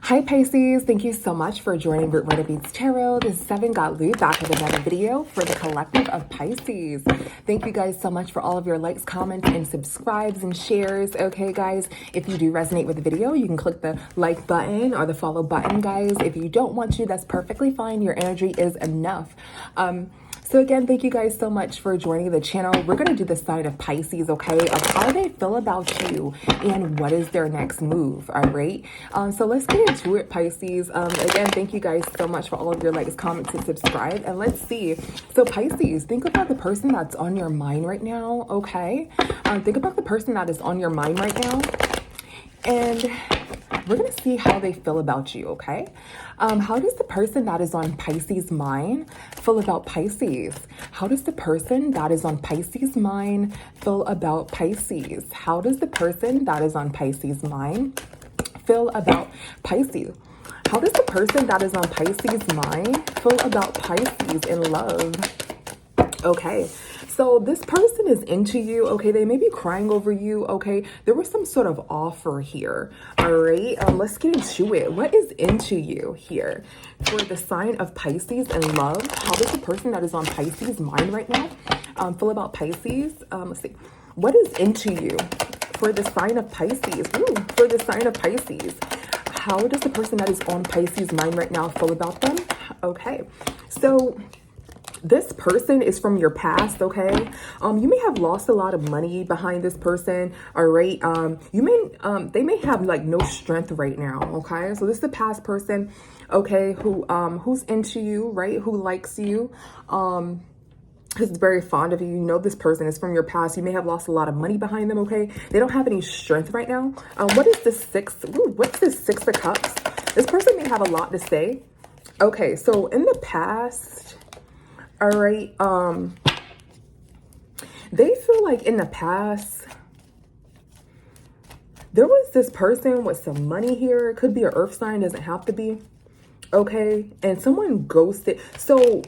Hi Pisces, thank you so much for joining Root Writer Beats Tarot. This is Seven Got Lou back with another video for the collective of Pisces. Thank you guys so much for all of your likes, comments, and subscribes and shares. Okay guys, if you do resonate with the video, you can click the like button or the follow button, guys. If you don't want to, that's perfectly fine. Your energy is enough. So again, thank you guys so much for joining the channel. We're going to do the sign of Pisces, okay, of how they feel about you and what is their next move, all right? So let's get into it, Pisces. Again, thank you guys so much for all of your likes, comments, and subscribe. And let's see. So Pisces, think about the person that's on your mind right now, okay? Think about the person that is on your mind right now. And we're going to see how they feel about you, okay? How does the person that is on Pisces' mind feel about Pisces? How does the person that is on Pisces' mind feel about Pisces? How does the person that is on Pisces' mind feel about Pisces? How does the person that is on Pisces' mind feel about Pisces in love? Okay, so this person is into you, okay? They may be crying over you, okay? There was some sort of offer here, all right? Let's get into it. What is into you here? For the sign of Pisces and love, how does the person that is on Pisces' mind right now feel about Pisces? Let's see. What is into you for the sign of Pisces? Ooh, for the sign of Pisces. How does the person that is on Pisces' mind right now feel about them? Okay, so this person is from your past, okay? You may have lost a lot of money behind this person, all right? They may have like no strength right now, okay? So this is a past person, okay, who's into you, right? Who likes you, who's very fond of you. You know this person is from your past. You may have lost a lot of money behind them, okay? They don't have any strength right now. What is the what's this Six of Cups? This person may have a lot to say. Okay, so in the past, all right, they feel like in the past, there was this person with some money here. It could be an earth sign, doesn't have to be, okay? And someone ghosted. So,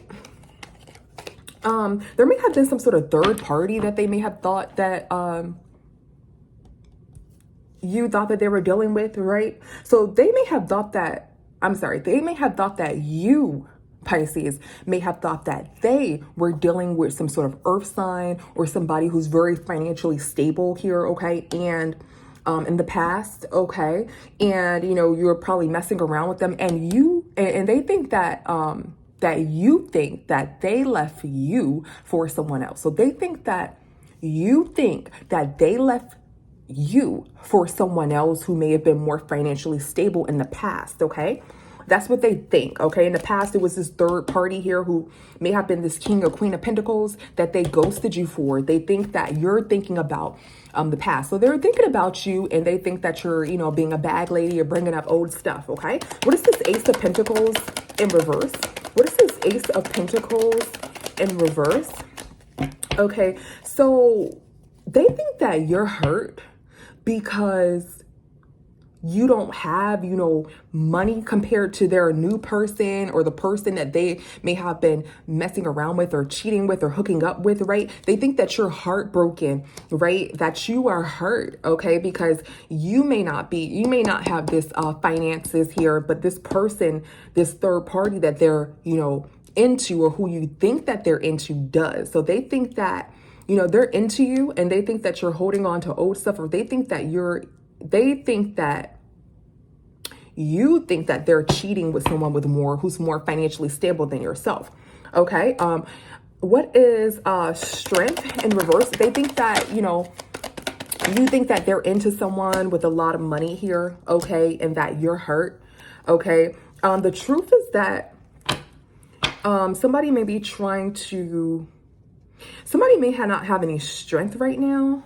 there may have been some sort of third party that they may have thought that, you thought that they were dealing with, right? So they may have thought that, they may have thought that you, Pisces, may have thought that they were dealing with some sort of earth sign or somebody who's very financially stable here, okay? And in the past, okay? And, you know, you're probably messing around with them and they think that, that you think that they left you for someone else. So they think that you think that they left you for someone else who may have been more financially stable in the past, okay? That's what they think, okay? In the past, it was this third party here who may have been this king or queen of pentacles that they ghosted you for. They think that you're thinking about the past. So they're thinking about you and they think that you're, you know, being a bag lady or bringing up old stuff, okay? What is this Ace of Pentacles in reverse? What is this Ace of Pentacles in reverse? Okay, so they think that you're hurt because you don't have, you know, money compared to their new person or the person that they may have been messing around with or cheating with or hooking up with, right? They think that you're heartbroken, right? That you are hurt, okay? Because you may not have this finances here, but this person, this third party that they're, you know, into or who you think that they're into does. So they think that, you know, they're into you and they think that you're holding on to old stuff, or they think that you think that they're cheating with someone who's more financially stable than yourself. Okay. What is strength in reverse? They think that, you know, you think that they're into someone with a lot of money here. Okay. And that you're hurt. Okay. The truth is that somebody may not have any strength right now.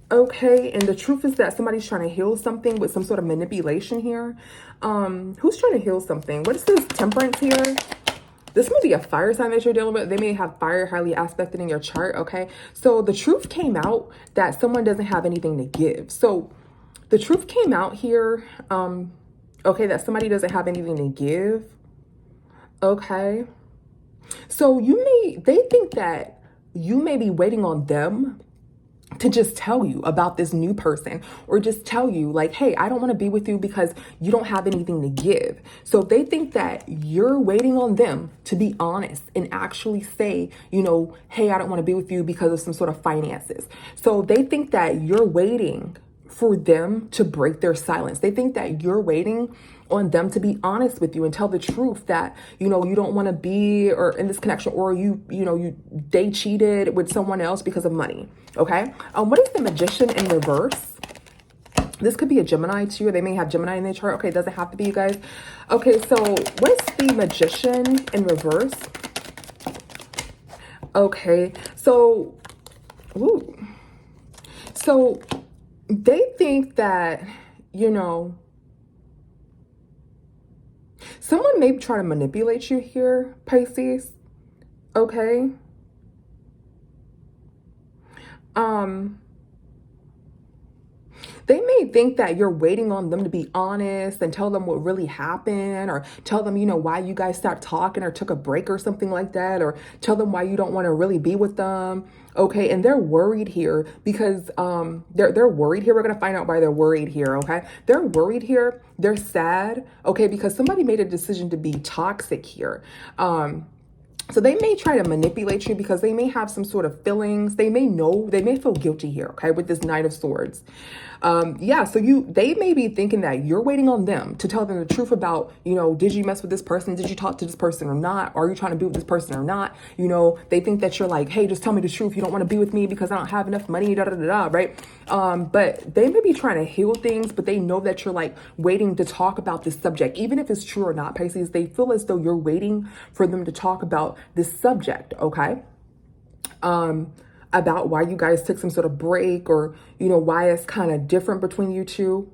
Okay, and the truth is that somebody's trying to heal something with some sort of manipulation here. Who's trying to heal something? What is this Temperance here? This may be a fire sign that you're dealing with. They may have fire highly aspected in your chart, okay? So the truth came out that someone doesn't have anything to give. So the truth came out here, okay, that somebody doesn't have anything to give, okay? So they think that you may be waiting on them to just tell you about this new person, or just tell you like, hey, I don't want to be with you because you don't have anything to give. So they think that you're waiting on them to be honest and actually say, hey, I don't want to be with you because of some sort of finances. So they think that you're waiting for them to break their silence. They think that you're waiting on them to be honest with you and tell the truth that, you don't want to be or in this connection, or they cheated with someone else because of money. Okay. What is the Magician in reverse? This could be a Gemini too, or they may have Gemini in their chart. Okay. It doesn't have to be, you guys. Okay. So what is the Magician in reverse? Okay. So, so they think that, someone may try to manipulate you here, Pisces. Okay. They may think that you're waiting on them to be honest and tell them what really happened, or tell them, why you guys stopped talking or took a break or something like that, or tell them why you don't want to really be with them. Okay. And they're worried here because they're worried here. We're going to find out why they're worried here. Okay. They're worried here. They're sad. Okay. Because somebody made a decision to be toxic here. So they may try to manipulate you because they may have some sort of feelings. They may feel guilty here, okay, with this Knight of Swords. So they may be thinking that you're waiting on them to tell them the truth about, did you mess with this person? Did you talk to this person or not? Are you trying to be with this person or not? They think that you're like, hey, just tell me the truth. You don't want to be with me because I don't have enough money, right? But they may be trying to heal things, but they know that you're like waiting to talk about this subject. Even if it's true or not, Pisces, they feel as though you're waiting for them to talk about this subject, okay? About why you guys took some sort of break, or, why it's kind of different between you two.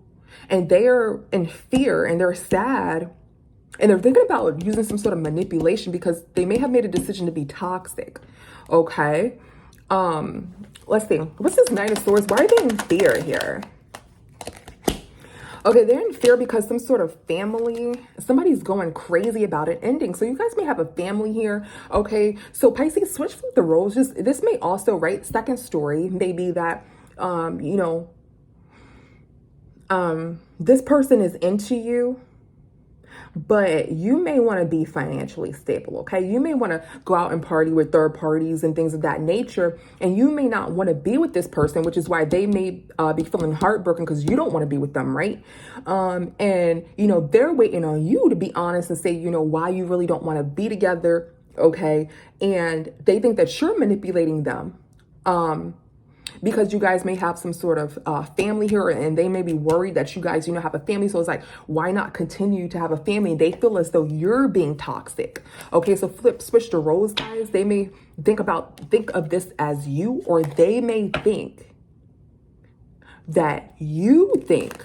And they are in fear and they're sad and they're thinking about using some sort of manipulation because they may have made a decision to be toxic, okay? Let's see. What's this Knight of Swords? Why are they in fear here? Okay, they're in fear because some sort of family, somebody's going crazy about it ending. So you guys may have a family here. Okay, so Pisces, switch flip the roles. This may also, right, second story, maybe that, this person is into you, but you may want to be financially stable, okay? You may want to go out and party with third parties and things of that nature, and you may not want to be with this person, which is why they may be feeling heartbroken because you don't want to be with them, right? And, they're waiting on you to be honest and say, why you really don't want to be together, okay? And they think that you're manipulating them. Because you guys may have some sort of family here, and they may be worried that you guys, have a family. So it's like, why not continue to have a family? They feel as though you're being toxic. Okay, so switch the roles, guys. They may think of this as you, or they may think that you think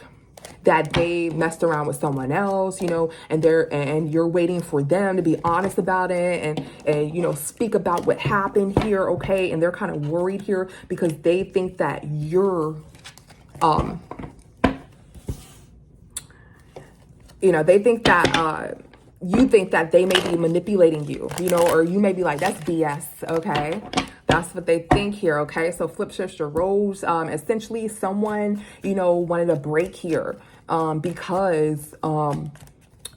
that they messed around with someone else, and you're waiting for them to be honest about it and speak about what happened here, okay? And they're kind of worried here because they think that you're, they think that you think that they may be manipulating you, or you may be like, that's BS, okay? That's what they think here, okay? So flip shift your roles. Essentially, someone, wanted a break here because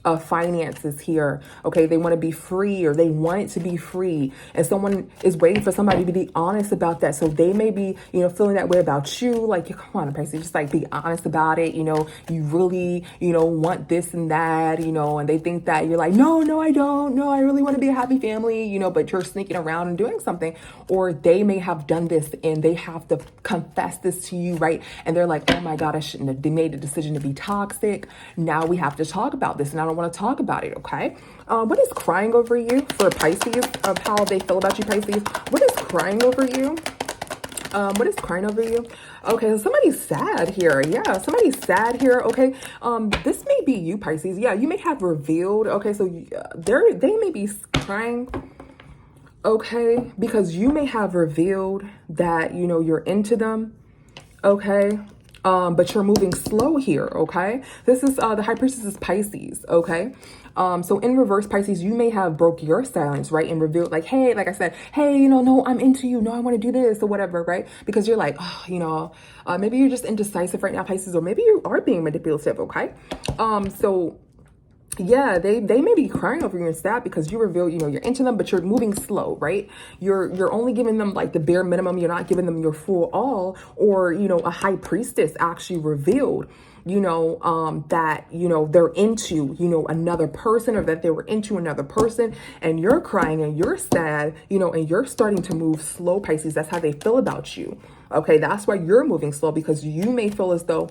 of finances here, okay? They want to be free, or they want it to be free, and someone is waiting for somebody to be honest about that. So they may be, feeling that way about you, like, come on, Pisces, just like be honest about it, you really, want this and that, and they think that you're like, no, I don't, no, I really want to be a happy family, but you're sneaking around and doing something. Or they may have done this and they have to confess this to you, right? And they're like, oh my God, I shouldn't have made a decision to be toxic. Now we have to talk about this, and I don't want to talk about it, okay? What is crying over you for Pisces, of how they feel about you, Pisces? What is crying over you? What is crying over you? Okay, so somebody's sad here. Yeah, somebody's sad here. Okay, this may be you, Pisces. Yeah, you may have revealed. Okay, so they may be crying. Okay, because you may have revealed that you're into them. Okay, but you're moving slow here, okay? This is the High Priestess is Pisces, okay? So in reverse, Pisces, you may have broke your silence, right? And revealed like, hey, like I said, hey, no, I'm into you. No, I want to do this or whatever, right? Because you're like, oh, maybe you're just indecisive right now, Pisces, or maybe you are being manipulative, okay? So yeah, they may be crying over you and sad because you reveal, you're into them, but you're moving slow, right? You're only giving them like the bare minimum. You're not giving them your full all, or, a high priestess actually revealed, that, they're into, another person, or that they were into another person, and you're crying and you're sad, and you're starting to move slow, Pisces. That's how they feel about you. Okay. That's why you're moving slow, because you may feel as though,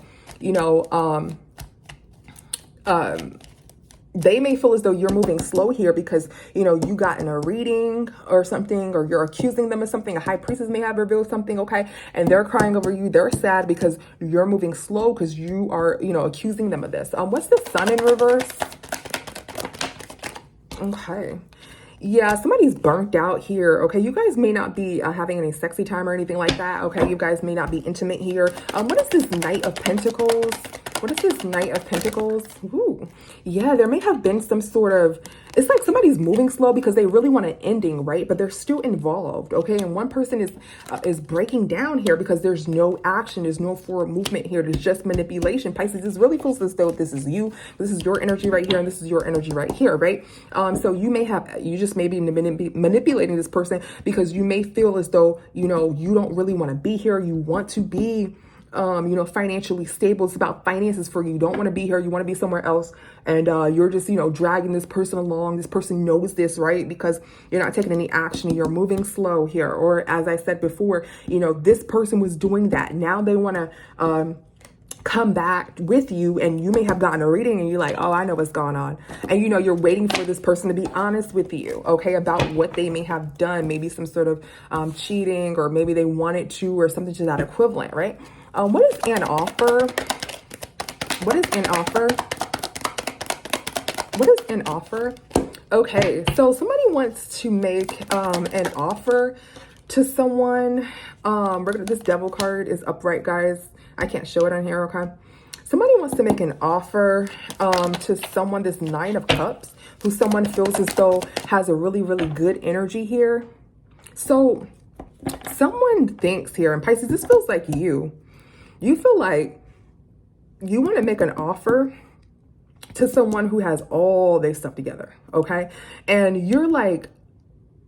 they may feel as though you're moving slow here because, you got in a reading or something, or you're accusing them of something. A high priestess may have revealed something, okay? And they're crying over you. They're sad because you're moving slow because you are, accusing them of this. What's the sun in reverse? Okay. Yeah, somebody's burnt out here, okay? You guys may not be having any sexy time or anything like that, okay? You guys may not be intimate here. What is this Knight of Pentacles? What is this Knight of Pentacles? Ooh, yeah, there may have been some sort of, it's like somebody's moving slow because they really want an ending, right? But they're still involved, okay? And one person is breaking down here because there's no action, there's no forward movement here. There's just manipulation. Pisces, this really feels as though this is you, this is your energy right here, and this is your energy right here, right? So you just may be manipulating this person because you may feel as though, you don't really want to be here. You want to be financially stable. It's about finances for you. You don't want to be here. You want to be somewhere else. And you're just, dragging this person along. This person knows this, right? Because you're not taking any action. You're moving slow here. Or as I said before, this person was doing that. Now they want to, come back with you, and you may have gotten a reading and you're like, oh, I know what's going on. And you're waiting for this person to be honest with you, okay, about what they may have done, maybe some sort of cheating, or maybe they wanted to, or something to that equivalent, right? What is an offer? What is an offer? What is an offer? Okay, so somebody wants to make an offer to someone. This devil card is upright, guys. I can't show it on here, okay? Somebody wants to make an offer to someone, this Nine of Cups, who someone feels as though has a really, really good energy here. So someone thinks here, and Pisces, this feels like you feel like you want to make an offer to someone who has all their stuff together, okay? And you're like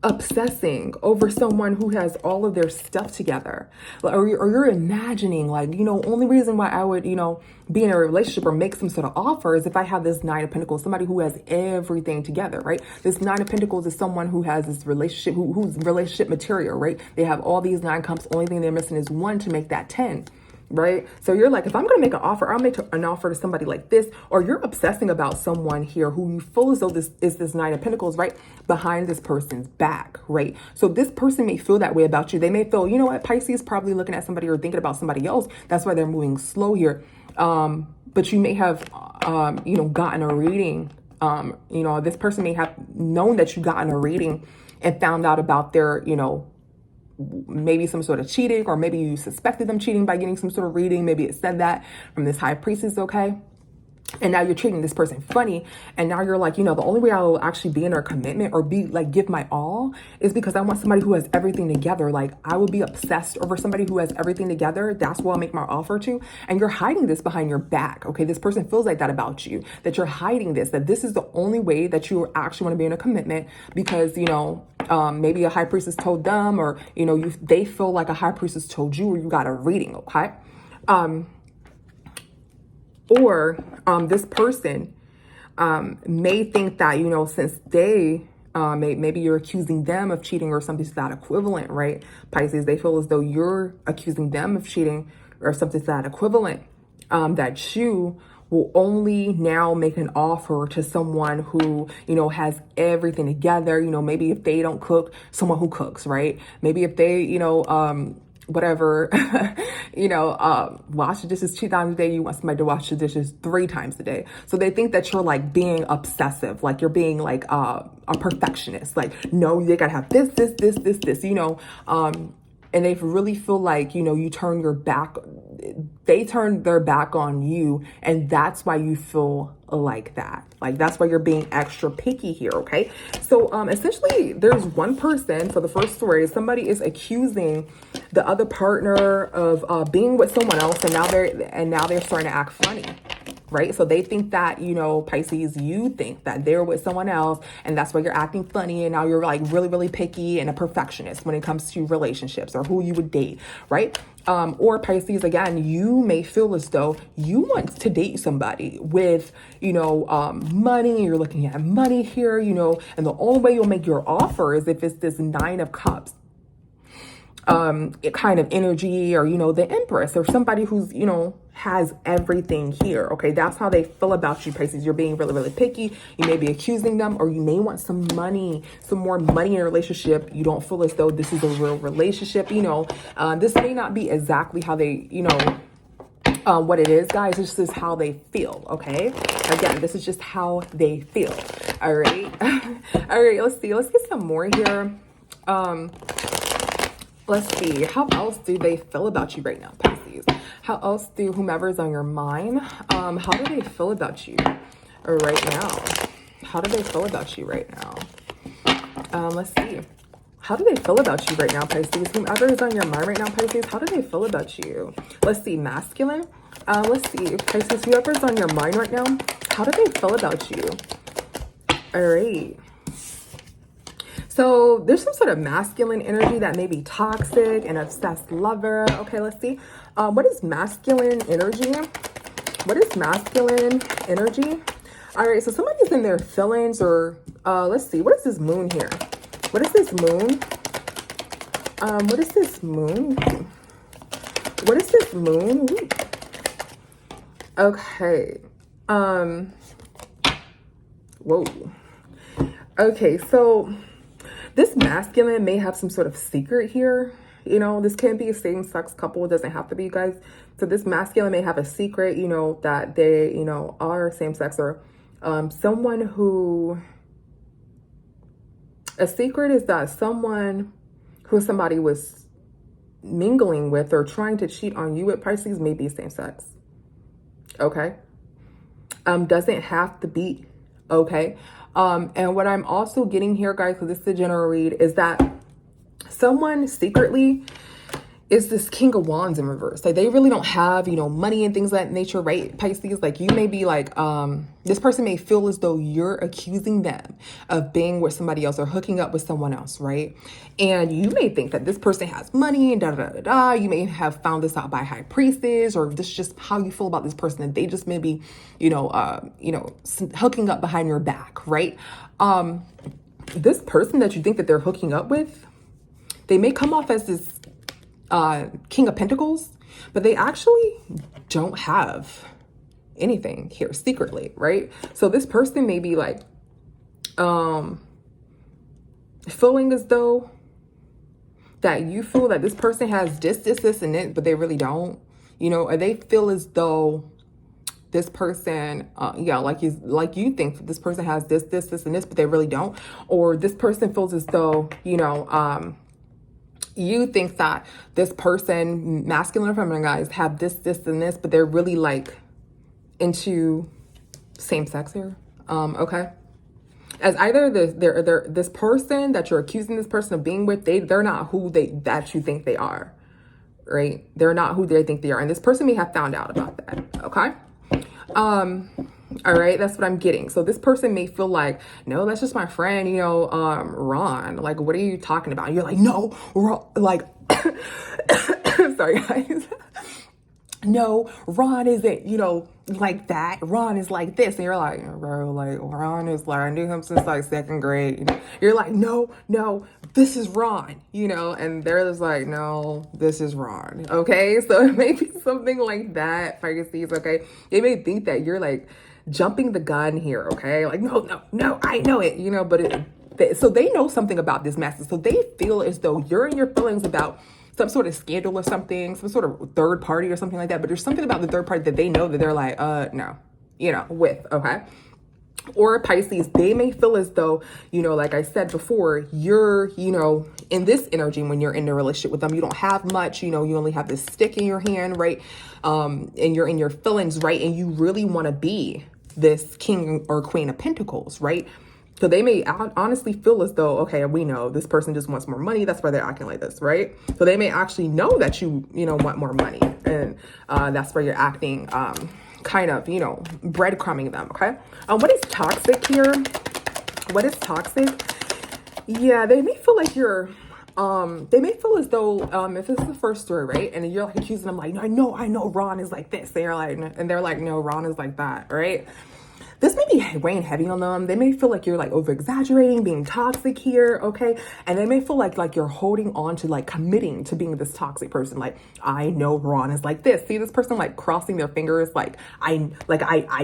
obsessing over someone who has all of their stuff together, or you're imagining like, only reason why I would, be in a relationship or make some sort of offer is if I have this Nine of Pentacles, somebody who has everything together, right? This Nine of Pentacles is someone who has this relationship, who's relationship material, right? They have all these 9 cups. Only thing they're missing is 1 to make that 10. Right? So you're like, if I'm going to make an offer, I'll make an offer to somebody like this, or you're obsessing about someone here who you feel as though this is this Nine of Pentacles, right? Behind this person's back, right? So this person may feel that way about you. They may feel, what, Pisces probably looking at somebody or thinking about somebody else. That's why they're moving slow here. But you may have, gotten a reading. This person may have known that you gotten a reading and found out about their, maybe some sort of cheating, or maybe you suspected them cheating by getting some sort of reading. Maybe it said that from this High Priestess, okay? And now you're treating this person funny. And now you're like, the only way I will actually be in a commitment or be like, give my all is because I want somebody who has everything together. Like I will be obsessed over somebody who has everything together. That's what I'll make my offer to. And you're hiding this behind your back. Okay. This person feels like that about you, that you're hiding this, that this is the only way that you actually want to be in a commitment because, maybe a High Priestess told them, or, they feel like a High Priestess told you, or you got a reading. Okay. Or this person may think that, since they, maybe you're accusing them of cheating or something to that equivalent, right? Pisces, they feel as though you're accusing them of cheating or something to that equivalent, that you will only now make an offer to someone who, has everything together. Maybe if they don't cook, someone who cooks, right? Maybe if they, whatever, wash the dishes 2 times a day, you want somebody to wash the dishes 3 times a day. So they think that you're like being obsessive, like you're being like a perfectionist. Like, no, they gotta have this, and they really feel like, you know, they turn their back on you, and that's why you feel like that. Like, that's why you're being extra picky here, okay? So essentially, there's one person, for the first story, somebody is accusing the other partner of being with someone else, and now they're starting to act funny. Right? So they think that, you know, Pisces, you think that they're with someone else, and that's why you're acting funny, and now you're like really, really picky and a perfectionist when it comes to relationships or who you would date, right? Or Pisces, again, you may feel as though you want to date somebody with, you know, money. You're looking at money here, you know, and the only way you'll make your offer is if it's this 9 of Cups kind of energy, or, you know, the Empress, or somebody who's, you know, has everything here. Okay, that's how they feel about you, Pisces. You're being really, really picky. You may be accusing them, or you may want some money, some more money in a relationship. You don't feel as though this is a real relationship. You know, this may not be exactly how they, you know, what it is, guys. This is how they feel. Okay, again, this is just how they feel. All right. All right, let's see, let's get some more here. Let's see, how else do they feel about you right now, Pisces? How else do whomever's on your mind, how do they feel about you right now? How do they feel about you right now? Let's see. How do they feel about you right now, Pisces? Whomever is on your mind right now, Pisces, how do they feel about you? Let's see, masculine. Let's see, Pisces, whoever's on your mind right now, how do they feel about you? All right. So there's some sort of masculine energy that may be toxic, and obsessed lover. Okay, let's see. What is masculine energy? What is masculine energy? All right, so somebody's in their feelings, or let's see. What is this moon here? What is this moon? What is this moon? What is this moon? Ooh. Okay. Whoa. Okay, so this masculine may have some sort of secret here. You know, this can be a same-sex couple. It doesn't have to be, guys. So this masculine may have a secret, you know, that they, you know, are same-sex, or someone who... A secret is that someone who somebody was mingling with or trying to cheat on you with, Pisces, may be same-sex. Okay? Doesn't have to be. Okay? And what I'm also getting here, guys, because this is a general read, is that someone secretly is this King of Wands in reverse. Like, they really don't have, you know, money and things of that nature, right, Pisces? Like, you may be like, this person may feel as though you're accusing them of being with somebody else or hooking up with someone else, right? And you may think that this person has money and da-da-da-da-da. You may have found this out by high priestess, or this is just how you feel about this person, and they just may be, you know, hooking up behind your back, right? This person that you think that they're hooking up with, they may come off as this King of Pentacles, but they actually don't have anything here secretly, right? So this person may be like feeling as though that you feel that this person has this, and it, but they really don't, you know, or they feel as though this person, like you think that this person has this, and this, but they really don't. Or this person feels as though, you know, you think that this person, masculine or feminine, guys, have this, and this, but they're really like into same sex here. Okay. As either this person that you're accusing this person of being with, they're not who that you think they are, right? They're not who they think they are. And this person may have found out about that. Okay. All right, that's what I'm getting. So this person may feel like, no, that's just my friend, you know, Ron. Like, what are you talking about? And you're like, no, like, sorry, guys. No, Ron isn't, you know, like that. Ron is like this. And you're like, bro, like, Ron is like, I knew him since like second grade. You know? You're like, no, this is Ron, you know, and they're just like, no, this is Ron. Okay. So it may be something like that, Pisces. Okay. They may think that you're like jumping the gun here. Okay. Like, no, I know it, you know, but so they know something about this master. So they feel as though you're in your feelings about some sort of scandal or something, some sort of third party or something like that. But there's something about the third party that they know that they're like, no, you know, with, okay? Or Pisces, they may feel as though, like I said before, you're, in this energy when you're in a relationship with them, you don't have much, you only have this stick in your hand, right? And you're in your feelings, right? And you really want to be this king or queen of pentacles, right? So they may honestly feel as though, okay, we know this person just wants more money. That's why they're acting like this, right? So they may actually know that you want more money. And that's why you're acting kind of, breadcrumbing them, okay? What is toxic here? What is toxic? Yeah, they may feel like you're, they may feel as though, if this is the first story, right? And you're like accusing them like, I know Ron is like this. And they're like, no, Ron is like that, right? This may be weighing heavy on them. They may feel like you're like over exaggerating, being toxic here, okay? And they may feel like you're holding on to like committing to being this toxic person. Like, I know Ron is like this. See this person like crossing their fingers, like I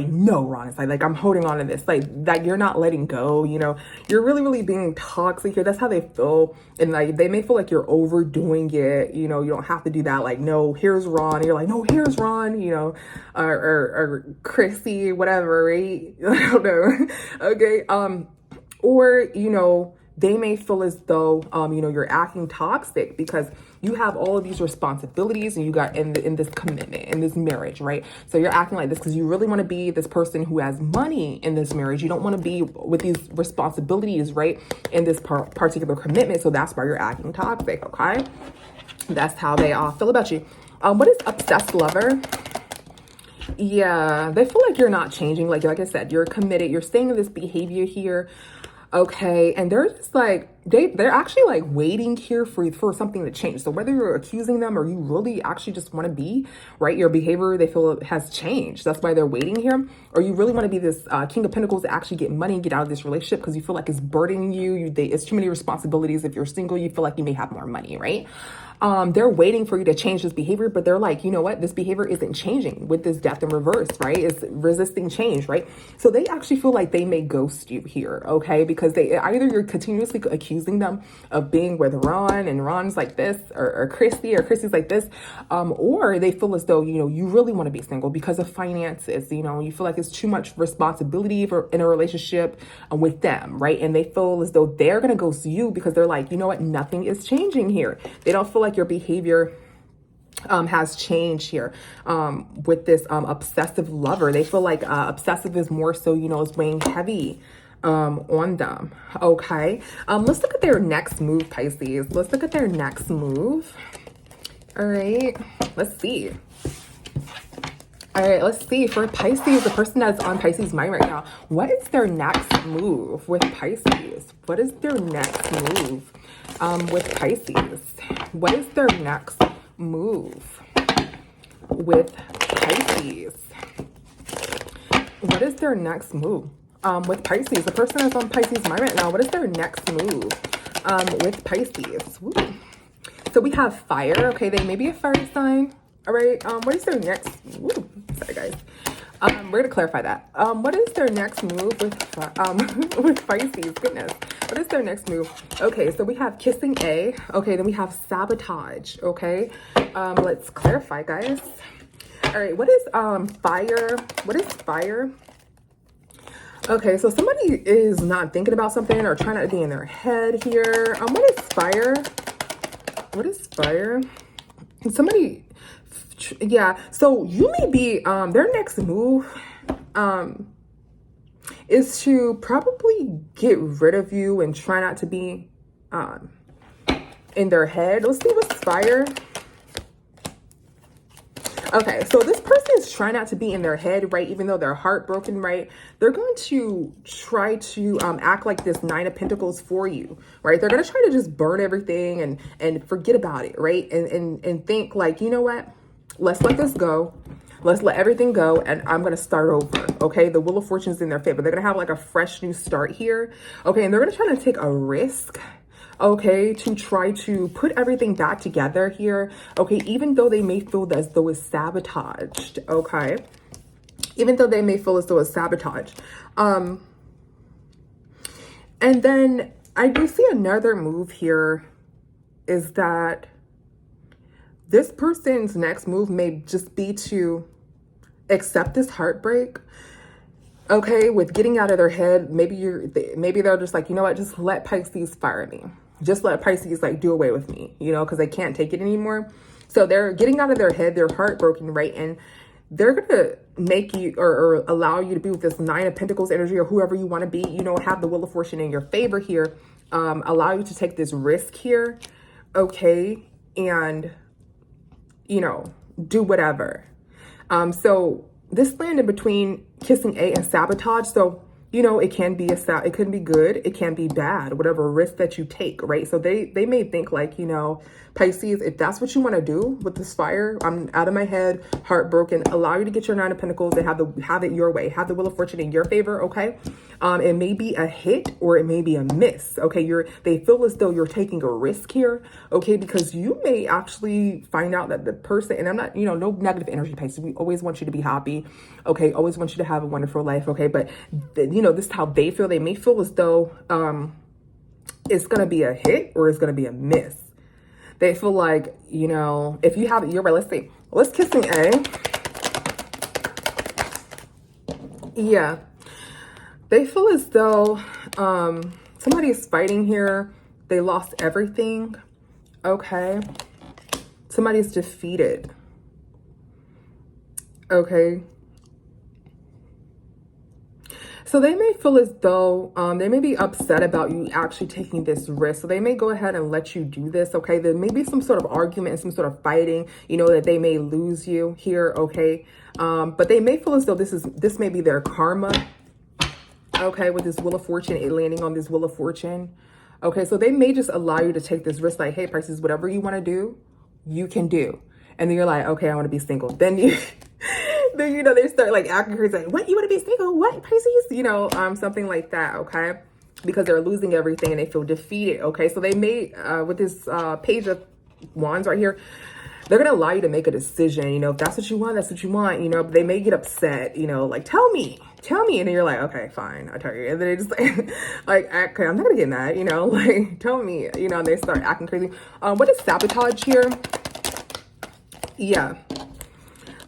know Ron is like I'm holding on to this, like that you're not letting go, You're really, really being toxic here. That's how they feel. And like they may feel like you're overdoing it, you don't have to do that. Like, no, here's Ron. And you're like, no, here's Ron, or Chrissy, whatever, right? I don't know. Okay. Or, they may feel as though, you're acting toxic because you have all of these responsibilities and you got in this commitment, in this marriage, right? So you're acting like this because you really want to be this person who has money in this marriage. You don't want to be with these responsibilities, right? In this particular commitment. So that's why you're acting toxic. Okay. That's how they feel about you. What is obsessed lover? Yeah, they feel like you're not changing. Like I said, you're committed. You're staying in this behavior here. Okay. And they're just like, they're actually like waiting here for something to change. So whether you're accusing them or you really actually just want to be, right, your behavior, they feel has changed. That's why they're waiting here. Or you really want to be this King of Pentacles to actually get money, get out of this relationship because you feel like it's burdening you. It's too many responsibilities. If you're single, you feel like you may have more money, right? They're waiting for you to change this behavior, but they're like, you know what? This behavior isn't changing with this death in reverse, right? It's resisting change, right? So they actually feel like they may ghost you here, okay? Because either you're continuously accusing them of being with Ron and Ron's like this, or Chrissy's like this, or they feel as though, you really want to be single because of finances, you feel like it's too much responsibility in a relationship with them, right? And they feel as though they're going to ghost you because they're like, you know what? Nothing is changing here. They don't feel like your behavior has changed here with this obsessive lover. They feel like obsessive is more so, is weighing heavy on them. Okay. Let's look at their next move, Pisces. Let's look at their next move. All right. Let's see. All right, let's see. For Pisces, the person that's on Pisces' mind right now, what is their next move with Pisces? What is their next move with Pisces? What is their next move with Pisces? What is their next move with Pisces? The person that's on Pisces' mind right now, what is their next move with Pisces? Woo. So we have fire. Okay, they may be a fire sign. All right. What is their next? Woo, sorry, guys. We're gonna clarify that. What is their next move with Pisces? Goodness. What is their next move? Okay, so we have kissing A. Okay, then we have sabotage. Okay. Let's clarify, guys. All right. What is fire? What is fire? Okay, so somebody is not thinking about something or trying not to be in their head here. What is fire? What is fire? Somebody, yeah. So you may be, their next move is to probably get rid of you and try not to be in their head. Let's see what's fire. Okay, so this person is trying not to be in their head, right? Even though they're heartbroken, right? They're going to try to act like this Nine of Pentacles for you, right? They're going to try to just burn everything and forget about it, right? And think like, you know what? Let's let this go. Let's let everything go, and I'm going to start over, okay? The Wheel of Fortune is in their favor. They're going to have like a fresh new start here, okay? And they're going to try to take a risk, okay, to try to put everything back together here, okay, even though they may feel as though it's sabotaged, okay, even though they may feel as though it's sabotaged. And then I do see another move here is that this person's next move may just be to accept this heartbreak Okay, with getting out of their head, maybe they're just like, you know what, just let Pisces fire me. Just let Pisces like do away with me, you know, because they can't take it anymore. So they're getting out of their head, they're heartbroken, right? And they're gonna make you or allow you to be with this Nine of Pentacles energy or whoever you want to be, you know, have the Wheel of Fortune in your favor here, allow you to take this risk here, okay, and, you know, do whatever. So this land in between kissing A and sabotage. So, you know, it can be it can be good. It can be bad, whatever risk that you take, right? So they may think like, you know, Pisces, if that's what you want to do with this fire, I'm out of my head, heartbroken, allow you to get your Nine of Pentacles and have it your way, have the Wheel of Fortune in your favor, okay? It may be a hit or it may be a miss, okay? They feel as though you're taking a risk here, okay? Because you may actually find out that the person, and I'm not, you know, no negative energy, Pisces. We always want you to be happy, okay? Always want you to have a wonderful life, okay? But, you know, this is how they feel. They may feel as though it's going to be a hit or it's going to be a miss. They feel like, you know, if you have it your way, let's kissing A. Yeah. They feel as though somebody is fighting here. They lost everything. Okay. Somebody's defeated. Okay. So they may feel as though they may be upset about you actually taking this risk. So they may go ahead and let you do this, okay? There may be some sort of argument and some sort of fighting, you know, that they may lose you here, okay? But they may feel as though this may be their karma, okay, with this Wheel of Fortune, it landing on this Wheel of Fortune. Okay, so they may just allow you to take this risk like, hey, Pisces, whatever you want to do, you can do. And then you're like, okay, I want to be single. Then you... then, you know, they start like acting crazy, like, what, you want to be single? What, Pisces? You know, something like that, okay? Because they're losing everything and they feel defeated, okay? So they may, with this Page of Wands right here, they're going to allow you to make a decision, you know, if that's what you want, that's what you want, you know, but they may get upset, you know, like, tell me. And then you're like, okay, fine, I'll tell you. And then they just like, okay, I'm not going to get mad, you know, like, tell me, you know, and they start acting crazy. What is sabotage here? Yeah.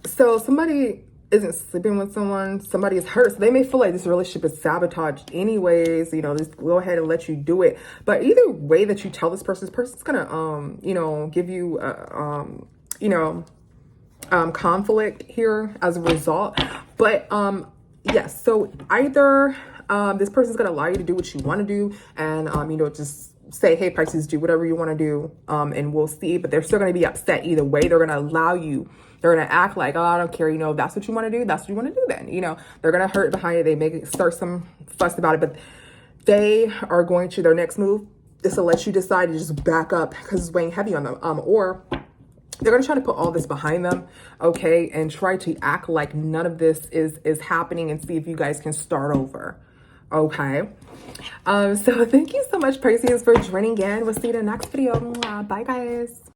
So somebody isn't sleeping with someone, somebody is hurt. So they may feel like this relationship is sabotaged anyways, you know, just go ahead and let you do it. But either way that you tell this person's gonna, you know, give you, you know, conflict here as a result. But, yes, so either, this person's gonna allow you to do what you want to do and, you know, just say, hey, Pisces, do whatever you want to do, and we'll see. But they're still going to be upset either way. They're going to allow you. They're going to act like, oh, I don't care. You know, if that's what you want to do, that's what you want to do then. You know, they're going to hurt behind it. They may start some fuss about it. But they are going to, their next move is to let you decide to just back up because it's weighing heavy on them. Or they're going to try to put all this behind them, okay, and try to act like none of this is happening and see if you guys can start over. Okay. So thank you so much, Pisces, for joining in. We'll see you in the next video. Bye, guys.